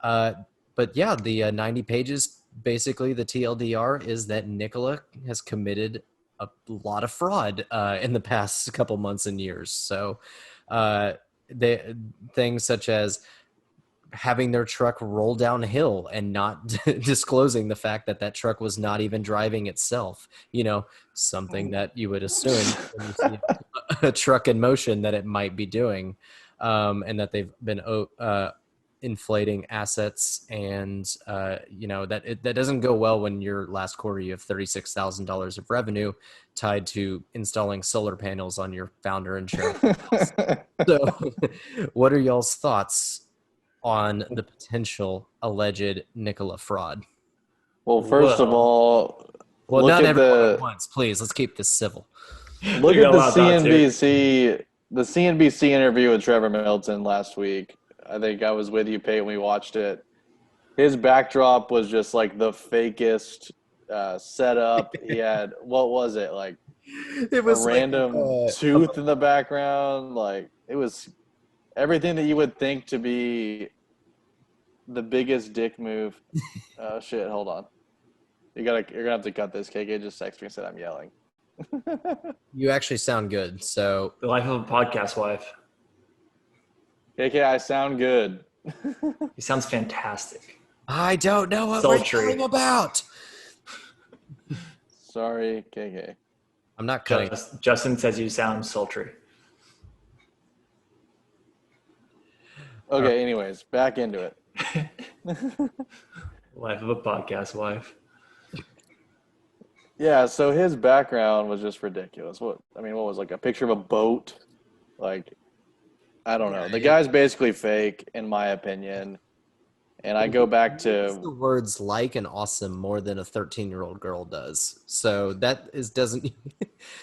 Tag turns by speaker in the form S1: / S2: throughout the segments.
S1: But yeah, the 90 pages, basically the TLDR is that Nikola has committed a lot of fraud in the past couple months and years. So uh, things such as having their truck roll downhill and not disclosing the fact that that truck was not even driving itself. Something that you would assume when you see a truck in motion that it might be doing, and that they've been inflating assets, and that doesn't go well when your last quarter you have $36,000 of revenue tied to installing solar panels on your founder and chairman house. So, what are y'all's thoughts on the potential alleged Nikola fraud?
S2: Well, first of all,
S1: Well,
S2: look
S1: not
S2: at
S1: everyone at
S2: the
S1: once, please. Let's keep this civil.
S2: look
S3: You're
S2: at
S3: not
S2: the
S3: allowed not to.
S2: CNBC interview with Trevor Milton last week. I think I was with you, Pate, when we watched it. His backdrop was just like the fakest setup. He had, what was it, like
S1: It
S2: a
S1: was like
S2: random tooth in the background? Like, it was everything that you would think to be the biggest dick move. Shit, hold on. You're gonna have to cut this. KK just texted me and said I'm yelling.
S1: you actually sound good. So
S3: The life of a podcast wife.
S2: KK, I sound good.
S3: He sounds fantastic.
S1: I don't know what
S3: Sultry.
S1: we're talking about.
S2: Sorry, KK.
S1: I'm not cutting.
S3: Justin says you sound sultry.
S2: Okay, anyways, back into it.
S3: Life of a podcast wife.
S2: Yeah, so his background was just ridiculous. What was like a picture of a boat? Like, I don't know. The guy's basically fake, in my opinion. And I go back
S1: The
S2: to
S1: words like and awesome more than a 13-year-old girl does. So doesn't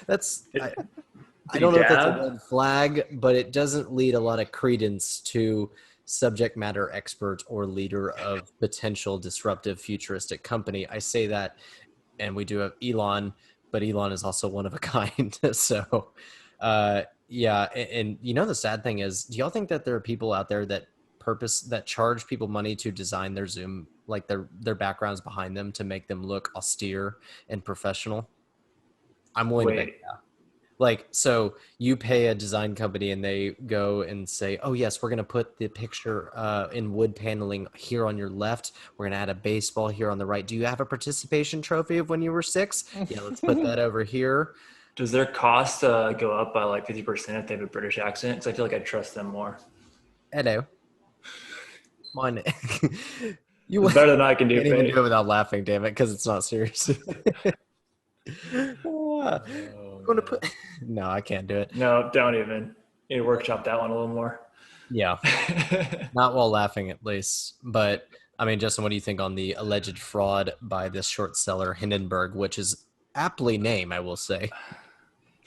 S1: that's I don't know if that's a red flag, but it doesn't lead a lot of credence to subject matter expert or leader of potential disruptive futuristic company. I say that, and we do have Elon, but Elon is also one of a kind. So, yeah. And the sad thing is, do y'all think that there are people out there that charge people money to design their Zoom, like their backgrounds behind them to make them look austere and professional? I'm willing to bet. Yeah. Like, so you pay a design company and they go and say, oh yes, we're going to put the picture in wood paneling here on your left. We're going to add a baseball here on the right. Do you have a participation trophy of when you were 6? Yeah, let's put that over here.
S3: Does their cost go up by like 50% if they have a British accent? Because I feel like I trust them more.
S1: Hello. Mine.
S3: It's better than I can do.
S1: Can't even do it without laughing, damn it, because it's not serious. Going to put. No, I can't do it.
S3: No, don't even. You need to workshop that one a little more.
S1: Yeah. Not while laughing, at least. But I mean, Justin, what do you think on the alleged fraud by this short seller Hindenburg, which is aptly named, I will say?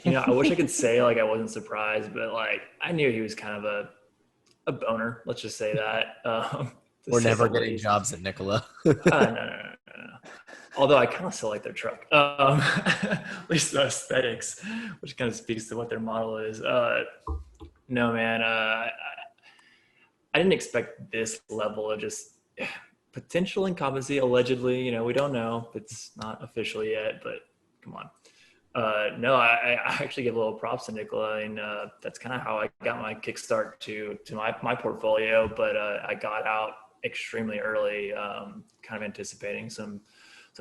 S3: I wish I could say like I wasn't surprised, but like I knew he was kind of a boner. Let's just say that.
S1: We're never getting jobs at Nikola.
S3: No. Although I kind of still like their truck, at least the aesthetics, which kind of speaks to what their model is. No, man, I didn't expect this level of just potential incompetency. Allegedly, we don't know. It's not official yet, but come on. No, I actually give a little props to Nikola, and that's kind of how I got my kickstart to my portfolio. But I got out extremely early, kind of anticipating some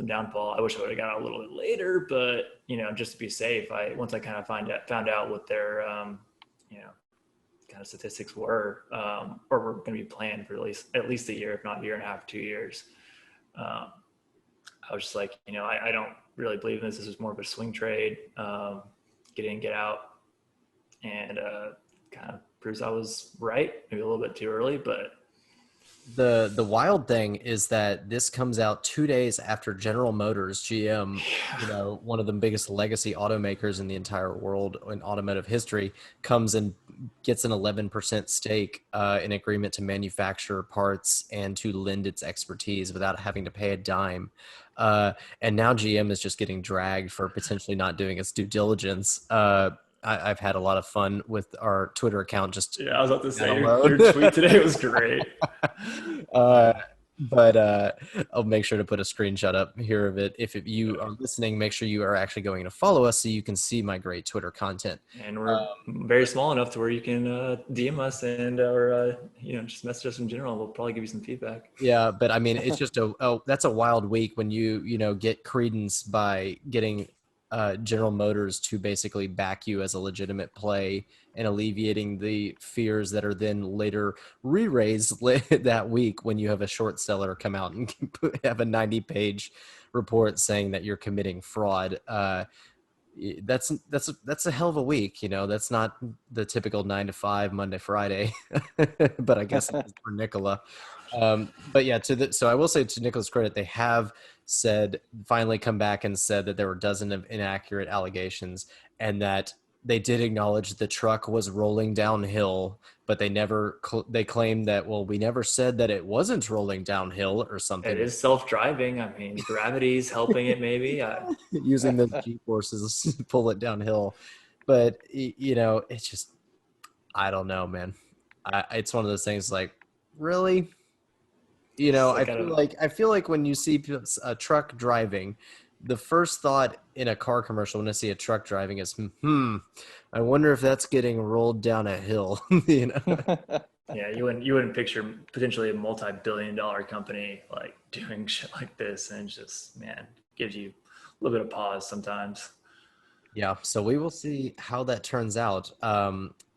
S3: downfall. I wish I would have got out a little bit later, but just to be safe, once I kind of found out what their kind of statistics were, or were going to be planned for at least a year, if not a year and a half, 2 years. I was just like, I don't really believe in this. This is more of a swing trade, get in, get out, and kind of proves I was right, maybe a little bit too early, but.
S1: The wild thing is that this comes out 2 days after General Motors, GM, one of the biggest legacy automakers in the entire world in automotive history, comes and gets an 11% stake in agreement to manufacture parts and to lend its expertise without having to pay a dime. And now GM is just getting dragged for potentially not doing its due diligence. I've had a lot of fun with our Twitter account. Just
S3: Yeah, I was about to say
S1: download.
S3: your tweet today was great.
S1: But I'll make sure to put a screenshot up here of it. If you are listening, make sure you are actually going to follow us so you can see my great Twitter content.
S3: And we're very small enough to where you can DM us and or just message us in general. We'll probably give you some feedback.
S1: Yeah, but I mean, it's just that's a wild week when you get credence by getting General Motors to basically back you as a legitimate play and alleviating the fears that are then later re-raised that week when you have a short seller come out and have a 90-page report saying that you're committing fraud. That's a hell of a week. That's not the typical 9 to 5 Monday, Friday, but I guess it is for Nikola. But yeah, so I will say, to Nikola's credit, they have finally come back and said that there were dozens of inaccurate allegations, and that they did acknowledge the truck was rolling downhill, but they claimed that, well, we never said that it wasn't rolling downhill or something.
S3: It is self-driving. I mean, gravity's helping it maybe.
S1: Using the G-forces to pull it downhill. But, it's just, I don't know, man. It's one of those things like, really? I feel like when you see a truck driving, the first thought in a car commercial when I see a truck driving is, I wonder if that's getting rolled down a hill.
S3: Yeah, you wouldn't picture potentially a multi-billion-dollar company like doing shit like this, and just, man, gives you a little bit of pause sometimes.
S1: Yeah, so we will see how that turns out.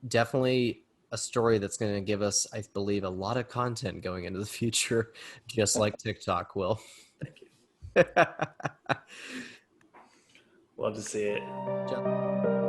S1: Definitely a story that's going to give us, I believe, a lot of content going into the future, just like TikTok will.
S3: Thank you. Love to see it.